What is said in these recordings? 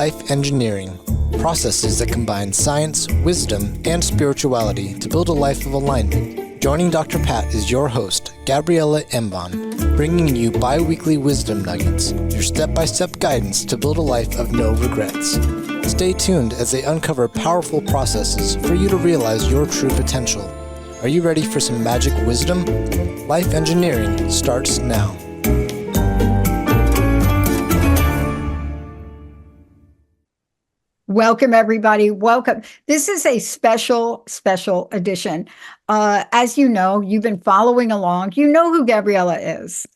life engineering, processes that combine science, wisdom, and spirituality to build a life of alignment. Joining Dr. Pat is your host, Gabriela Embon, bringing you bi-weekly wisdom nuggets, your step-by-step guidance to build a life of no regrets. Stay tuned as they uncover powerful processes for you to realize your true potential. Are you ready for some magic wisdom? Life engineering starts now. Welcome, everybody. Welcome. This is a special edition. As you know, you've been following along. You know who Gabriela is.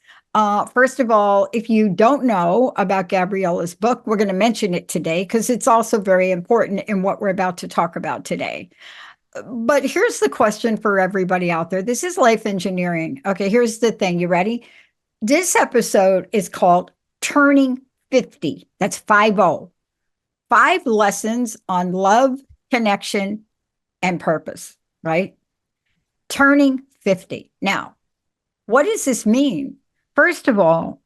First of all, if you don't know about Gabriela's book, we're going to mention it today because it's also very important in what we're about to talk about today. But here's the question for everybody out there. This is life engineering. Okay, here's the thing. You ready? This episode is called Turning 50. That's 50. 5 lessons on love, connection, and purpose, right? Turning 50. Now, what does this mean? First of all,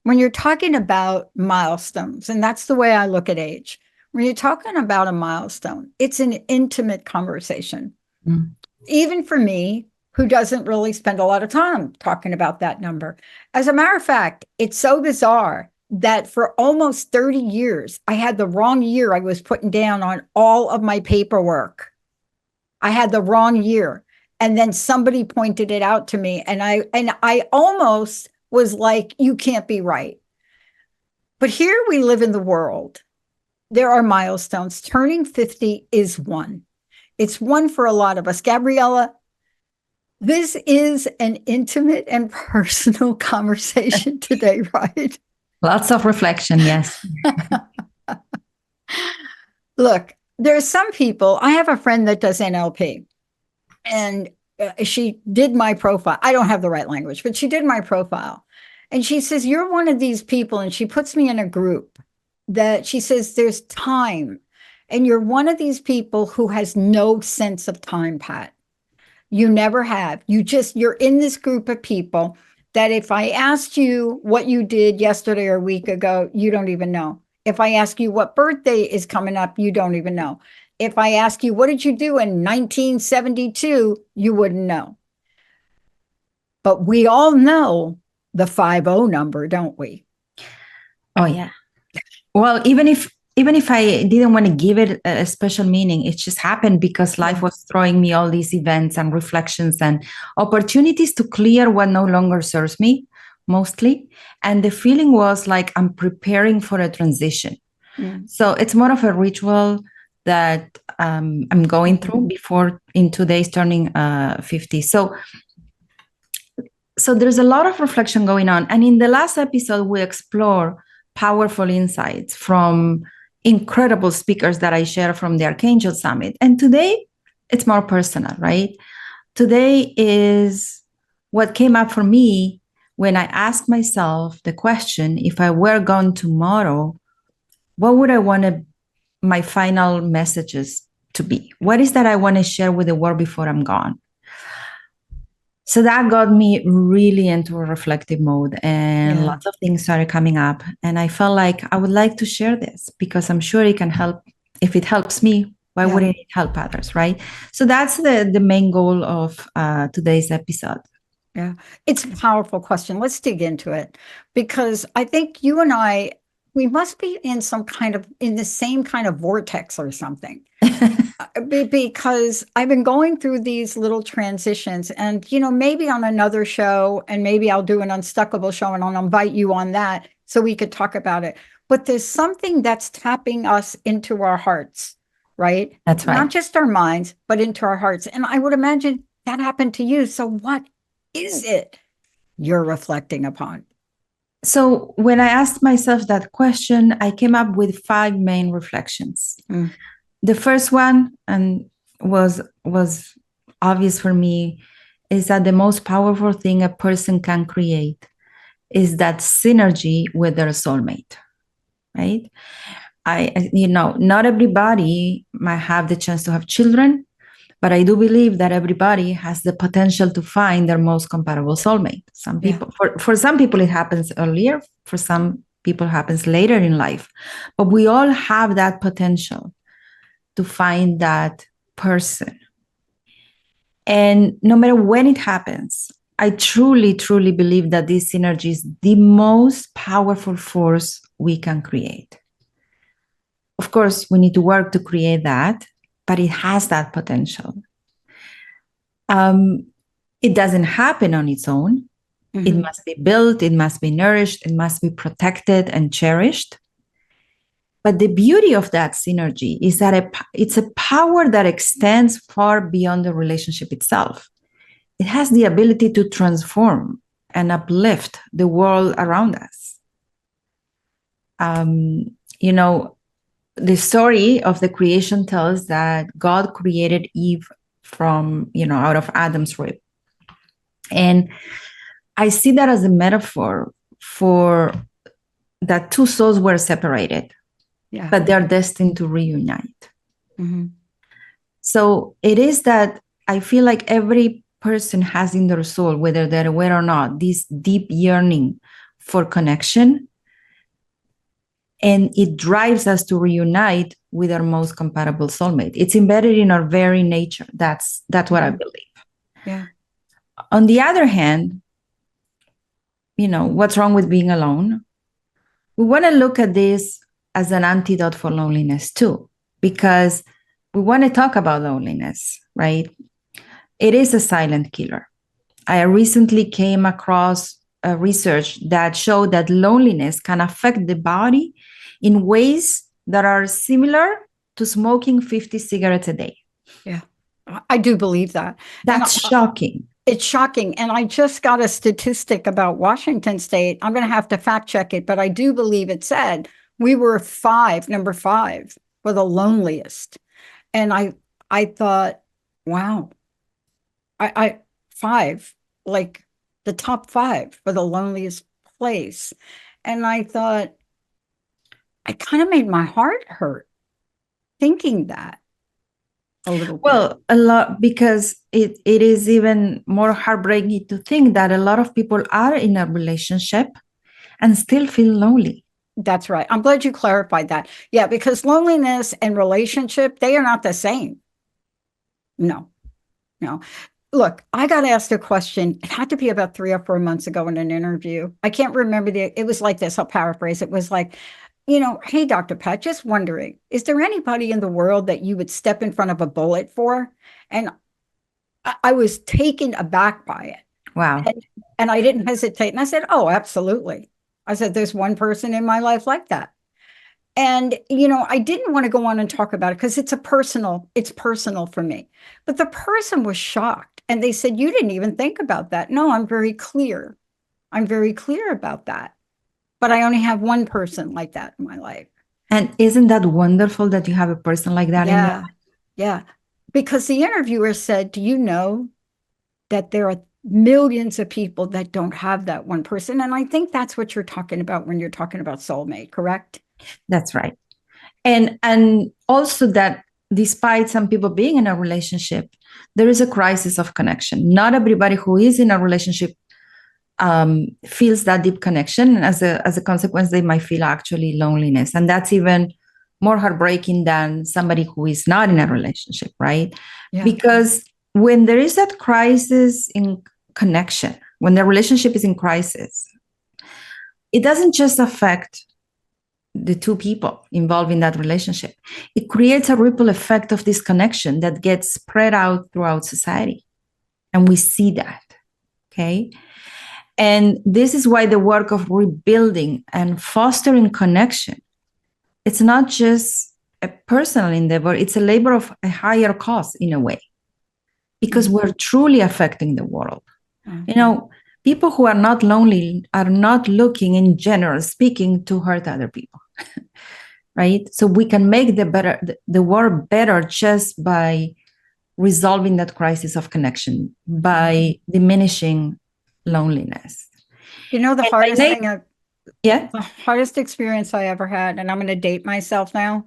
when you're talking about milestones, and that's the way I look at age, when you're talking about a milestone, it's an intimate conversation. Mm. Even for me, who doesn't really spend a lot of time talking about that number. As a matter of fact, it's so bizarre that for almost 30 years, I had the wrong year I was putting down on all of my paperwork. I had the wrong year. And then somebody pointed it out to me. And I almost was like, you can't be right. But here we live in the world. There are milestones. Turning 50 is one. It's one for a lot of us. Gabriela, this is an intimate and personal conversation today, right? Lots of reflection, yes. Look, there are some people, I have a friend that does NLP, and she did my profile. I don't have the right language, but she did my profile. And she says, you're one of these people, and she puts me in a group that she says there's time. And you're one of these people who has no sense of time, Pat. You never have. You're in this group of people that if I asked you what you did yesterday or a week ago, you don't even know. If I ask you what birthday is coming up, you don't even know. If I ask you, what did you do in 1972, you wouldn't know. But we all know the 50 number, don't we? Oh, yeah. Well, even if I didn't want to give it a special meaning, it just happened because life was throwing me all these events and reflections and opportunities to clear what no longer serves me, mostly. And the feeling was like I'm preparing for a transition. Mm. So it's more of a ritual that I'm going through before in 2 days turning 50. So there's a lot of reflection going on. And in the last episode, we explore powerful insights from incredible speakers that I share from the Archangel Summit. And today, it's more personal, right? Today is what came up for me when I asked myself the question, if I were gone tomorrow, what would I want my final messages to be? What is that I want to share with the world before I'm gone? So that got me really into a reflective mode, and lots of things started coming up. And I felt like I would like to share this because I'm sure it can help. If it helps me, why wouldn't it help others, right? So that's the main goal of today's episode. Yeah, it's a powerful question. Let's dig into it because I think you and I, we must be in the same kind of vortex or something. Because I've been going through these little transitions and, maybe on another show and maybe I'll do an Unstuckable show and I'll invite you on that so we could talk about it. But there's something that's tapping us into our hearts, right? That's right. Not just our minds, but into our hearts. And I would imagine that happened to you. So what is it you're reflecting upon? So when I asked myself that question, I came up with 5 main reflections. Mm. The first one, and was obvious for me, is that the most powerful thing a person can create is that synergy with their soulmate, right? Not everybody might have the chance to have children, but I do believe that everybody has the potential to find their most compatible soulmate. Some people, for some people, it happens earlier. For some, people happens later in life. But we all have that potential to find that person. And no matter when it happens, I truly, truly believe that this synergy is the most powerful force we can create. Of course, we need to work to create that, but it has that potential. It doesn't happen on its own. Mm-hmm. It must be built, it must be nourished, it must be protected and cherished. But the beauty of that synergy is that it's a power that extends far beyond the relationship itself. It has the ability to transform and uplift the world around us. The story of the creation tells that God created Eve from, out of Adam's rib. And I see that as a metaphor for that two souls were separated, but they're destined to reunite. Mm-hmm. So it is that I feel like every person has in their soul, whether they're aware or not, this deep yearning for connection. And it drives us to reunite with our most compatible soulmate. It's embedded in our very nature. That's what I believe. Yeah. On the other hand, what's wrong with being alone? We want to look at this as an antidote for loneliness too, because we want to talk about loneliness, right? It is a silent killer. I recently came across a research that showed that loneliness can affect the body in ways that are similar to smoking 50 cigarettes a day. Yeah, I do believe that. That's shocking. It's shocking. And I just got a statistic about Washington State. I'm going to have to fact check it, but I do believe it said we were number 5 for the loneliest. And I thought, wow, I 5, like the top 5 for the loneliest place. And I thought, it kind of made my heart hurt thinking that a little bit. Well, a lot, because it is even more heartbreaking to think that a lot of people are in a relationship and still feel lonely. That's right. I'm glad you clarified that. Yeah, because loneliness and relationship, they are not the same. No. Look, I got asked a question. It had to be about 3 or 4 months ago in an interview. I can't remember it was like this. I'll paraphrase. It was like, hey, Dr. Pat, just wondering, is there anybody in the world that you would step in front of a bullet for? And I was taken aback by it. Wow. And I didn't hesitate. And I said, oh, absolutely. I said, there's one person in my life like that. And, I didn't want to go on and talk about it because it's personal for me. But the person was shocked. And they said, you didn't even think about that. No, I'm very clear. I'm very clear about that. But I only have one person like that in my life. And isn't that wonderful that you have a person like that in your life? Yeah. Because the interviewer said, do you know that there are millions of people that don't have that one person? And I think that's what you're talking about when you're talking about soulmate, correct? That's right. And also that despite some people being in a relationship, there is a crisis of connection. Not everybody who is in a relationship feels that deep connection. And as a consequence, they might feel actually loneliness. And that's even more heartbreaking than somebody who is not in a relationship, right? Yeah. Because when there is that crisis in connection, when the relationship is in crisis, it doesn't just affect the two people involved in that relationship. It creates a ripple effect of disconnection that gets spread out throughout society. And we see that, okay? And this is why the work of rebuilding and fostering connection, it's not just a personal endeavor, it's a labor of a higher cause in a way, because we're truly affecting the world. Mm-hmm. People who are not lonely are not looking, in general speaking, to hurt other people, right? So we can make the world better just by resolving that crisis of connection, by diminishing loneliness. The hardest thing, the hardest experience I ever had, and I'm going to date myself now,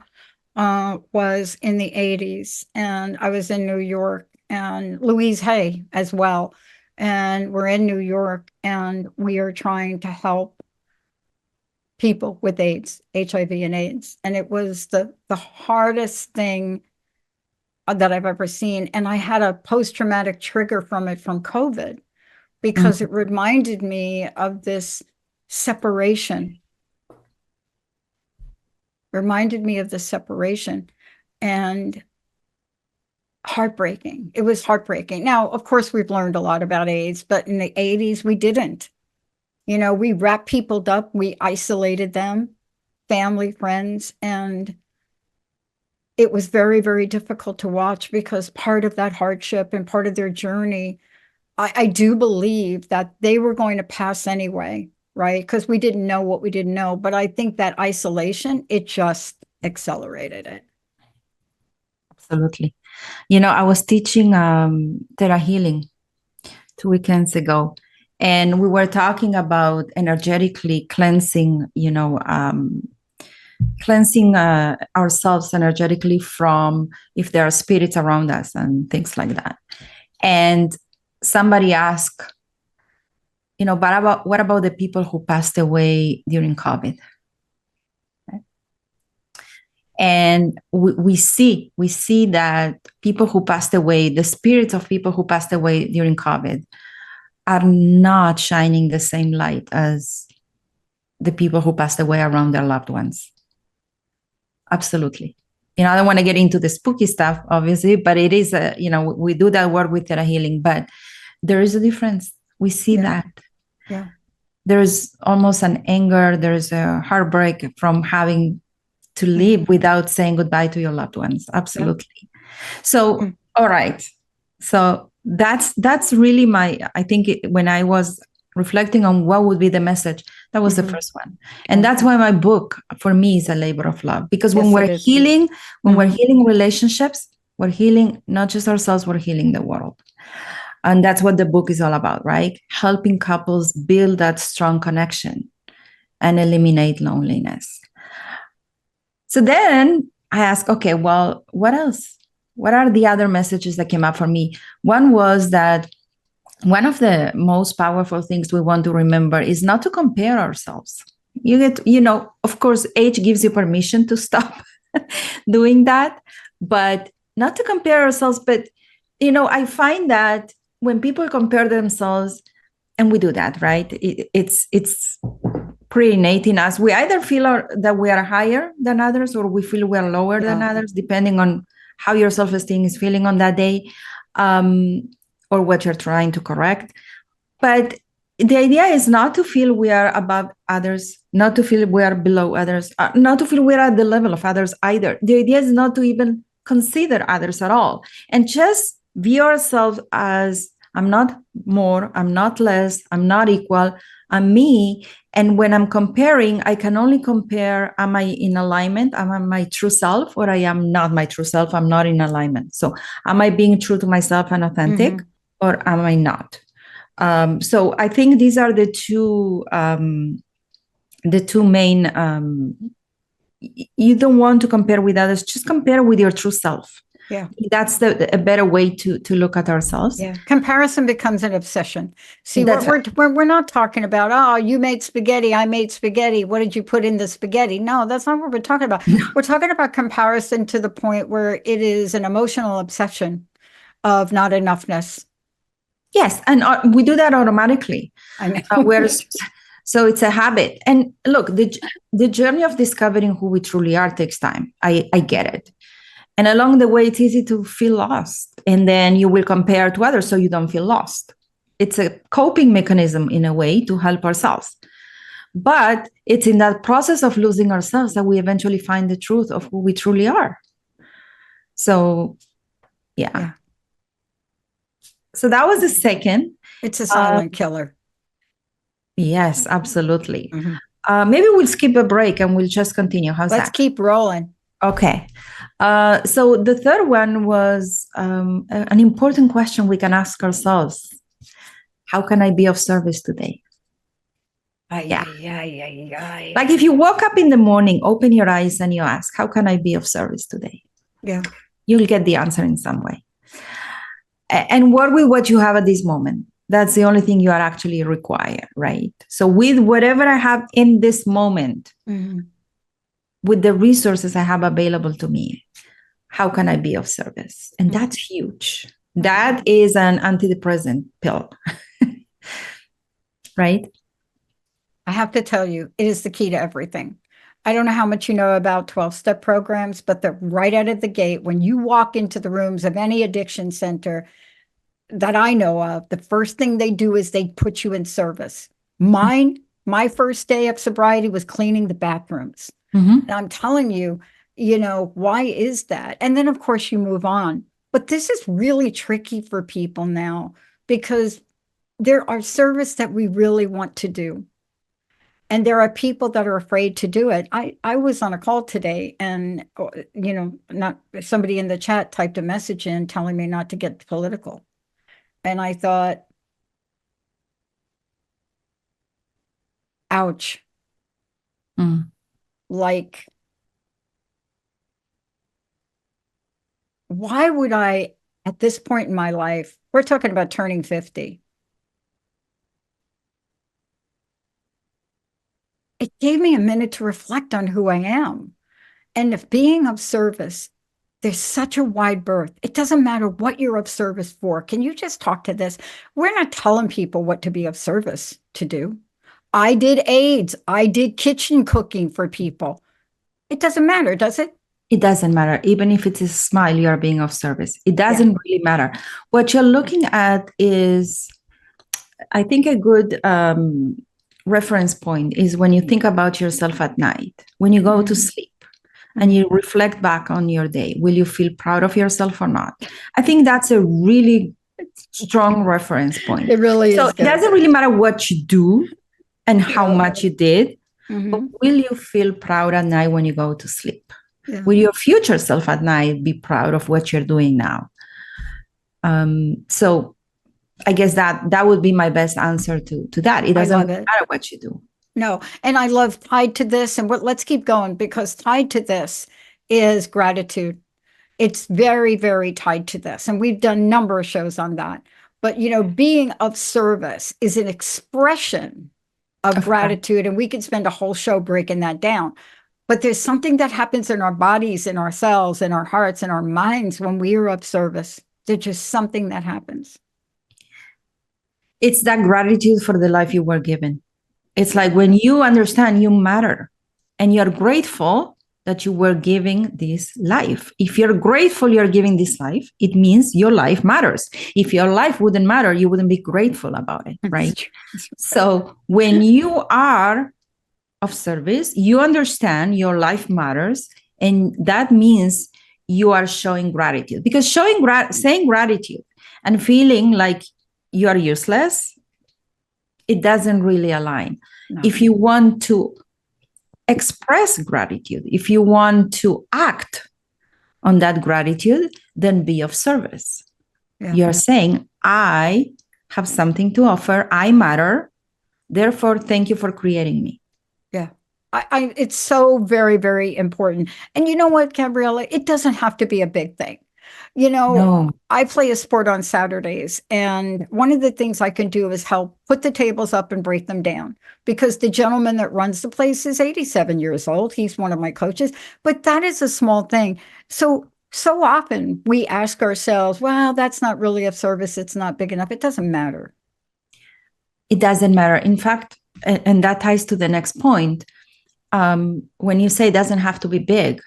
was in the 80s. And I was in New York, and Louise Hay as well. And we're in New York, and we are trying to help people with AIDS, HIV and AIDS. And it was the hardest thing that I've ever seen. And I had a post-traumatic trigger from it from COVID because it reminded me of this separation. And heartbreaking. It was heartbreaking. Now, of course, we've learned a lot about AIDS, but in the 80s, we didn't. We wrapped people up, we isolated them, family, friends, and it was very, very difficult to watch because part of that hardship and part of their journey, I do believe that they were going to pass anyway, right? Because we didn't know what we didn't know. But I think that isolation, it just accelerated it. Absolutely. I was teaching Theta Healing 2 weekends ago, and we were talking about energetically cleansing, cleansing ourselves energetically from if there are spirits around us and things like that. And somebody asked, but what about the people who passed away during COVID? And we see that people who passed away, the spirits of people who passed away during COVID are not shining the same light as the people who passed away around their loved ones. Absolutely. I don't want to get into the spooky stuff, obviously, but it is, we do that work with Theta Healing, but there is a difference. We see that. Yeah. There's almost an anger. There's a heartbreak from having to live without saying goodbye to your loved ones. Absolutely. Yeah. So, all right. So that's really I think when I was reflecting on what would be the message, that was the first one. And that's why my book for me is a labor of love, because when we're healing, we're healing relationships, we're healing not just ourselves, we're healing the world. And that's what the book is all about, right? Helping couples build that strong connection and eliminate loneliness. So then I asked, okay, well, what else? What are the other messages that came up for me? One was that one of the most powerful things we want to remember is not to compare ourselves. Of course, age gives you permission to stop doing that, but not to compare ourselves. But, I find that when people compare themselves, and we do that, right? It's pretty innate in us. We either feel that we are higher than others, or we feel we are lower than others, depending on how your self-esteem is feeling on that day, or what you're trying to correct. But the idea is not to feel we are above others, not to feel we are below others, not to feel we're at the level of others either. The idea is not to even consider others at all, and just view ourselves as, I'm not more, I'm not less, I'm not equal, I'm me. And when I'm comparing, I can only compare, am I in alignment? Am I my true self, or I am not my true self? I'm not in alignment. So am I being true to myself and authentic, or am I not? So I think these are the two main, you don't want to compare with others, just compare with your true self. Yeah. That's a better way to look at ourselves. Yeah. Comparison becomes an obsession. See, we're not talking about, oh, you made spaghetti, I made spaghetti. What did you put in the spaghetti? No, that's not what we're talking about. We're talking about comparison to the point where it is an emotional obsession of not enoughness. Yes. And we do that automatically. I know. So it's a habit. And look, the journey of discovering who we truly are takes time. I get it. And along the way, it's easy to feel lost. And then you will compare to others so you don't feel lost. It's a coping mechanism in a way to help ourselves. But it's in that process of losing ourselves that we eventually find the truth of who we truly are. So, yeah. So that was the second. It's a silent killer. Yes, absolutely. Maybe we'll skip a break and we'll just continue. How's that? Let's keep rolling. Okay. So the third one was an important question we can ask ourselves. How can I be of service today? Like if you woke up in the morning, open your eyes and you ask, how can I be of service today? Yeah. You'll get the answer in some way. And work with what you have at this moment. That's the only thing you are actually required, right? So with whatever I have in this moment, with the resources I have available to me, how can I be of service? And that's huge. That is an antidepressant pill, right? I have to tell you, it is the key to everything. I don't know how much you know about 12-step programs, but they're right out of the gate. When you walk into the rooms of any addiction center that I know of, the first thing they do is they put you in service. My first day of sobriety was cleaning the bathrooms. And I'm telling you, why is that? And then, of course, you move on. But this is really tricky for people now because there are service that we really want to do. And there are people that are afraid to do it. I was on a call today and, not somebody in the chat typed a message in telling me not to get political. And I thought, ouch. Like, why would I, at this point in my life, we're talking about turning 50. It gave me a minute to reflect on who I am. And if being of service, there's such a wide berth. It doesn't matter what you're of service for. Can you just talk to this? We're not telling people what to be of service to do. I did AIDS. I did kitchen cooking for people. It doesn't matter, does it? It doesn't matter. Even if it's a smile, you are being of service. It doesn't really matter. What you're looking at is, I think, a good reference point is when you think about yourself at night, when you go to sleep and you reflect back on your day, will you feel proud of yourself or not? I think that's a really strong reference point. It really is. So it doesn't really matter what you do and how much you did, but will you feel proud at night when you go to sleep? Yeah. Will your future self at night be proud of what you're doing now? So I guess that would be my best answer to that. It doesn't matter what you do. No. And I love tied to this, and let's keep going, because tied to this is gratitude. It's very, very tied to this. And we've done a number of shows on that. But, being of service is an expression of gratitude. And we could spend a whole show breaking that down. But there's something that happens in our bodies, in our cells, in our hearts, in our minds when we are of service. There's just something that happens. It's that gratitude for the life you were given. It's like when you understand you matter and you're grateful that you were giving this life. If you're grateful you're giving this life, it means your life matters. If your life wouldn't matter, you wouldn't be grateful about it, right? So when you are of service, you understand your life matters, and that means you are showing gratitude. Because saying gratitude and feeling like you are useless, it doesn't really align. No. If you want to express gratitude, if you want to act on that gratitude, then be of service. Yeah. You're saying, I have something to offer, I matter, therefore, thank you for creating me. Yeah. It's so very, very important. And you know what, Gabriela? It doesn't have to be a big thing. No. I play a sport on Saturdays, and one of the things I can do is help put the tables up and break them down, because the gentleman that runs the place is 87 years old. He's one of my coaches, but that is a small thing. So often we ask ourselves, well, that's not really of service. It's not big enough. It doesn't matter. It doesn't matter. In fact, and that ties to the next point. When you say it doesn't have to be big,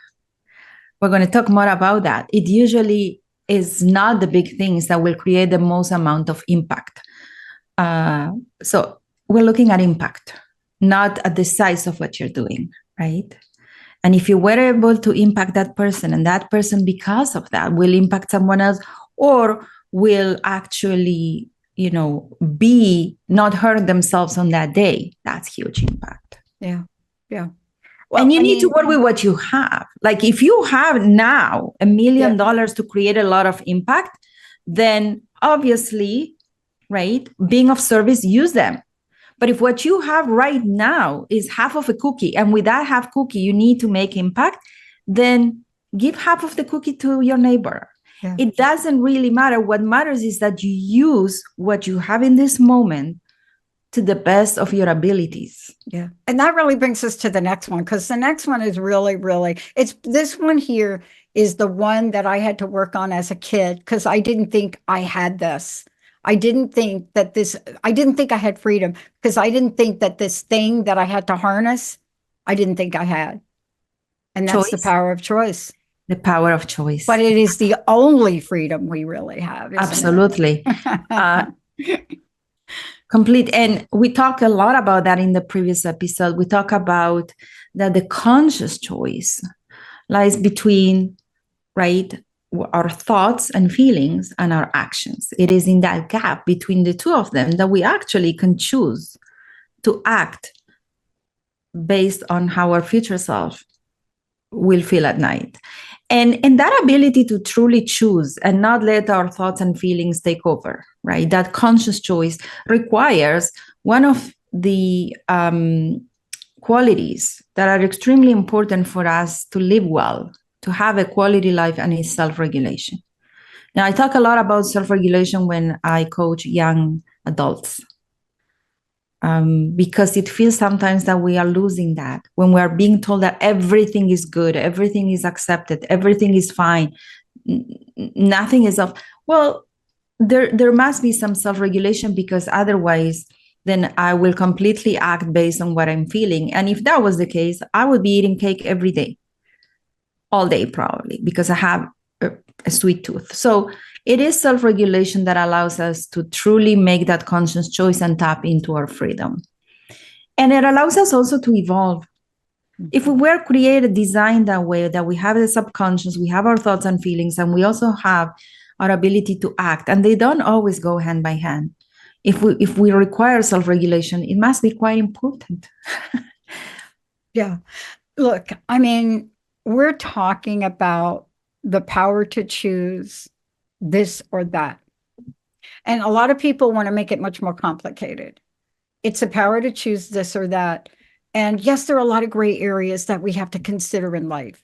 we're going to talk more about that. It usually is not the big things that will create the most amount of impact. So we're looking at impact, not at the size of what you're doing, right? And if you were able to impact that person, and that person, because of that, will impact someone else, or will actually, be not hurt themselves on that day, that's huge impact. Yeah. Yeah. Well, and you need to work with what you have. Like if you have now $1 million to create a lot of impact, then obviously, right, being of service, use them. But if what you have right now is half of a cookie, and with that half cookie, you need to make impact, then give half of the cookie to your neighbor. Yeah. It doesn't really matter. What matters is that you use what you have in this moment to the best of your abilities. Yeah. And that really brings us to the next one, because the next one is really, really, it's this one here is the one that I had to work on as a kid, because I didn't think I had this. I didn't think I had freedom, because I didn't think that this thing that I had to harness, I didn't think I had. And that's the Choice. power of choice. The power of choice. But it is the only freedom we really have. Absolutely. Complete. And we talk a lot about that in the previous episode. We talk about that the conscious choice lies between, right, our thoughts and feelings and our actions. It is in that gap between the two of them that we actually can choose to act based on how our future self will feel at night. And that ability to truly choose and not let our thoughts and feelings take over, right? That conscious choice requires one of the qualities that are extremely important for us to live well, to have a quality life, and is self-regulation. Now, I talk a lot about self-regulation when I coach young adults. Because it feels sometimes that we are losing that when we are being told that everything is good, everything is accepted, everything is fine, nothing is off. Well, there must be some self-regulation, because otherwise then I will completely act based on what I'm feeling. And if that was the case, I would be eating cake every day, all day probably, because I have a sweet tooth. So it is self-regulation that allows us to truly make that conscious choice and tap into our freedom. And it allows us also to evolve. If we were created, designed that way, that we have the subconscious, we have our thoughts and feelings, and we also have our ability to act, and they don't always go hand by hand. If we require self-regulation, it must be quite important. Yeah. Look, I mean, we're talking about the power to choose this or that. And a lot of people want to make it much more complicated. It's a power to choose this or that. And yes, there are a lot of gray areas that we have to consider in life.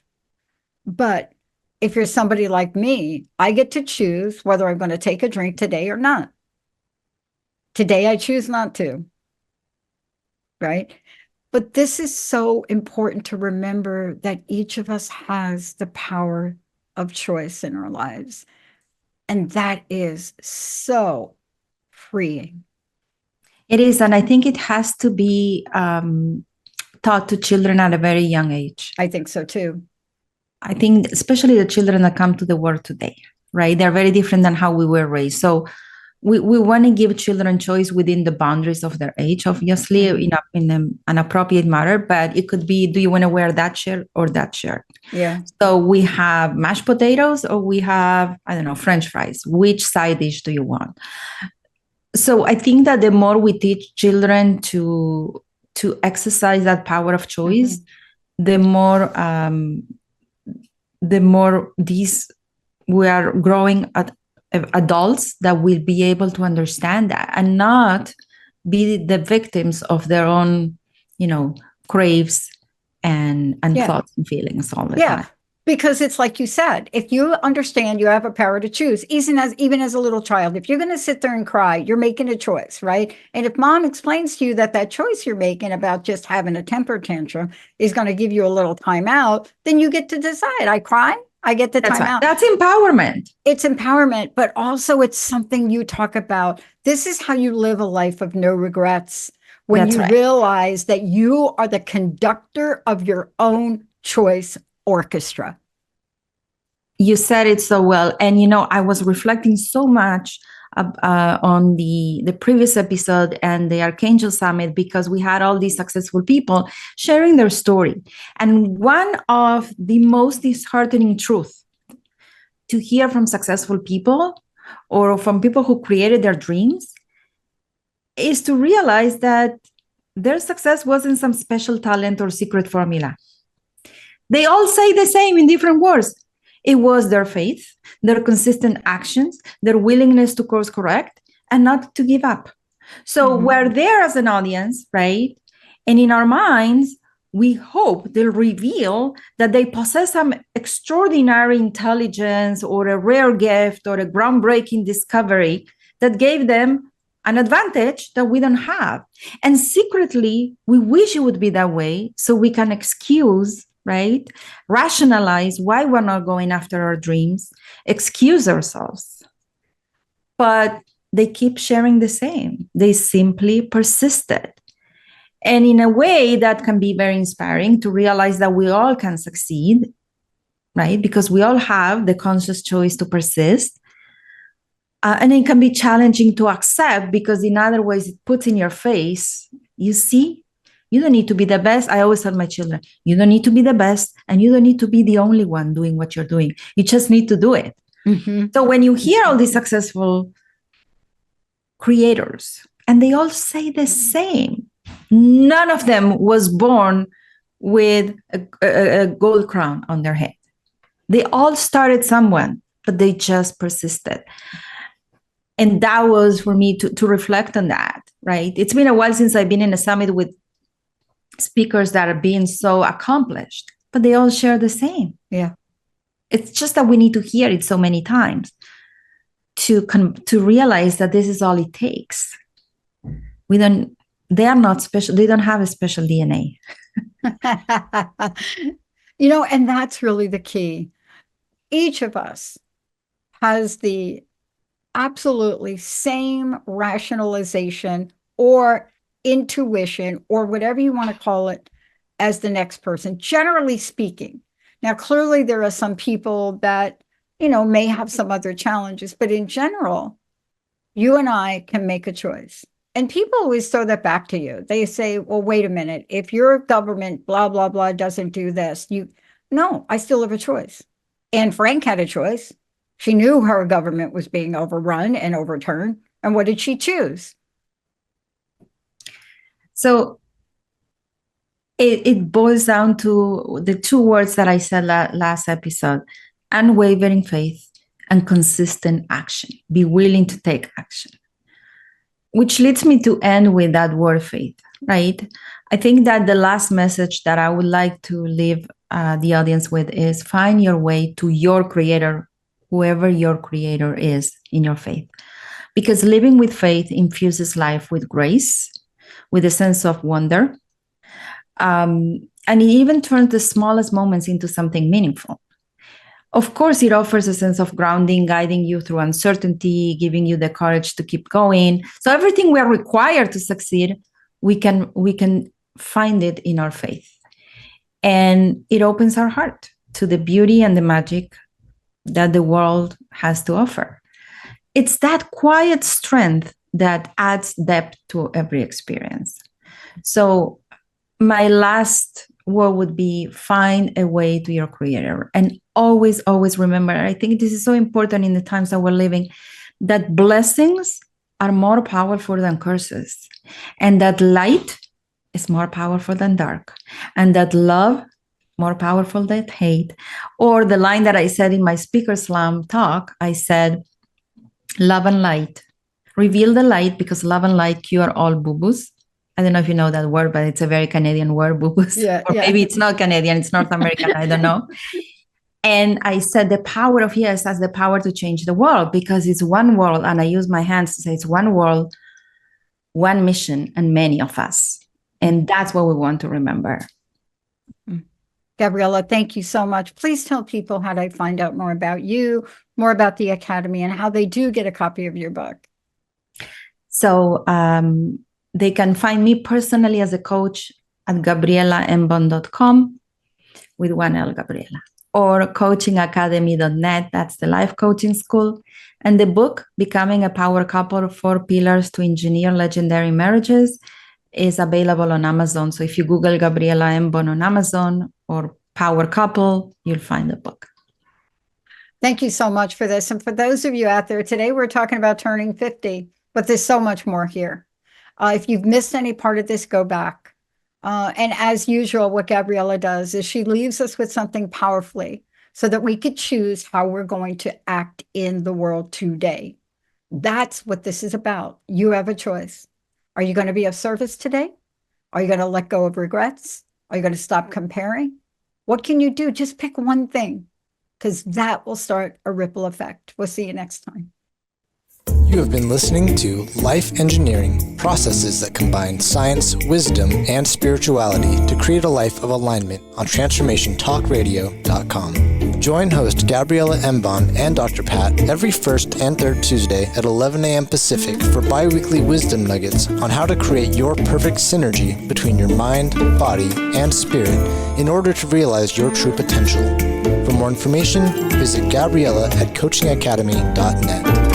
But if you're somebody like me, I get to choose whether I'm going to take a drink today or not. Today, I choose not to. Right? But this is so important to remember, that each of us has the power of choice in our lives. And that is so freeing. It is. And I think it has to be taught to children at a very young age. I think so too. I think especially the children that come to the world today, right? They're very different than how we were raised. So we want to give children choice within the boundaries of their age, obviously, in an appropriate manner. But it could be, do you want to wear that shirt or that shirt? Yeah. So we have mashed potatoes, or we have, I don't know, French fries. Which side dish do you want? So I think that the more we teach children to exercise that power of choice, the more we are growing adults that will be able to understand that and not be the victims of their own, craves and thoughts and feelings all the time. Because it's like you said, if you understand you have a power to choose, even as a little child, if you're going to sit there and cry, you're making a choice, right? And if mom explains to you that choice you're making about just having a temper tantrum is going to give you a little time out, then you get to decide. I cry, I get the time out. That's empowerment. It's empowerment, but also it's something you talk about. This is how you live a life of no regrets. When you realize that you are the conductor of your own choice orchestra. You said it so well. And, I was reflecting so much on the previous episode and the Archangel Summit, because we had all these successful people sharing their story. And one of the most disheartening truths to hear from successful people or from people who created their dreams is to realize that their success wasn't some special talent or secret formula. They all say the same in different words. It was their faith, their consistent actions, their willingness to course correct, and not to give up. So we're there as an audience, right? And in our minds, we hope they'll reveal that they possess some extraordinary intelligence or a rare gift or a groundbreaking discovery that gave them an advantage that we don't have. And secretly, we wish it would be that way so we can excuse, right? Rationalize why we're not going after our dreams, excuse ourselves. But they keep sharing the same. They simply persisted. And in a way that can be very inspiring to realize that we all can succeed, right? Because we all have the conscious choice to persist. And it can be challenging to accept because in other ways, it puts in your face, you see, you don't need to be the best. I always tell my children, you don't need to be the best and you don't need to be the only one doing what you're doing. You just need to do it. Mm-hmm. So when you hear all these successful creators and they all say the same, none of them was born with a gold crown on their head. They all started someone, but they just persisted. And that was for me to reflect on that, right? It's been a while since I've been in a summit with speakers that are being so accomplished, but they all share the same. Yeah. It's just that we need to hear it so many times to realize that this is all it takes. They are not special. They don't have a special DNA. And that's really the key. Each of us has the absolutely same rationalization or intuition or whatever you want to call it as the next person, generally speaking. Now, clearly there are some people that, may have some other challenges, but in general, you and I can make a choice. And people always throw that back to you. They say, well, wait a minute, if your government, blah, blah, blah, doesn't do this, no, I still have a choice. Anne Frank had a choice. She knew her government was being overrun and overturned. And what did she choose? So it boils down to the two words that I said last episode: unwavering faith and consistent action. Be willing to take action. Which leads me to end with that word faith, right? I think that the last message that I would like to leave the audience with is find your way to your creator, whoever your creator is in your faith. Because living with faith infuses life with grace, with a sense of wonder. And it even turns the smallest moments into something meaningful. Of course, it offers a sense of grounding, guiding you through uncertainty, giving you the courage to keep going. So everything we are required to succeed, we can find it in our faith. And it opens our heart to the beauty and the magic that the world has to offer. It's that quiet strength that adds depth to every experience. So my last word would be find a way to your creator. And always, always remember, I think this is so important in the times that we're living, that blessings are more powerful than curses. And that light is more powerful than dark. And that love more powerful than hate. Or the line that I said in my Speaker Slam talk, I said, love and light. Reveal the light because love and light cure all boo-boos. I don't know if you know that word, but it's a very Canadian word, boo-boos. Yeah, or maybe it's not Canadian, it's North American, I don't know. And I said the power of yes has the power to change the world because it's one world. And I use my hands to say it's one world, one mission, and many of us. And that's what we want to remember. Gabriela, thank you so much. Please tell people how they find out more about you, more about the Academy, and how they do get a copy of your book. So they can find me personally as a coach at GabrielaEmbon.com with one L, Gabriela, or coachingacademy.net. That's the life coaching school. And the book, Becoming a Power Couple, 4 Pillars to Engineer Legendary Marriages, is available on Amazon. So if you Google Gabriela Embon on Amazon or Power Couple, you'll find the book. Thank you so much for this. And for those of you out there, today we're talking about turning 50, but there's so much more here. If you've missed any part of this, go back. And as usual, what Gabriela does is she leaves us with something powerfully so that we could choose how we're going to act in the world today. That's what this is about. You have a choice. Are you going to be of service today? Are you going to let go of regrets? Are you going to stop comparing? What can you do? Just pick one thing, because that will start a ripple effect. We'll see you next time. You have been listening to Life Engineering, processes that combine science, wisdom, and spirituality to create a life of alignment on TransformationTalkRadio.com. Join host Gabriela Embon and Dr. Pat every first and third Tuesday at 11 a.m. Pacific for bi-weekly wisdom nuggets on how to create your perfect synergy between your mind, body, and spirit in order to realize your true potential. For more information, visit Gabriela at coachingacademy.net.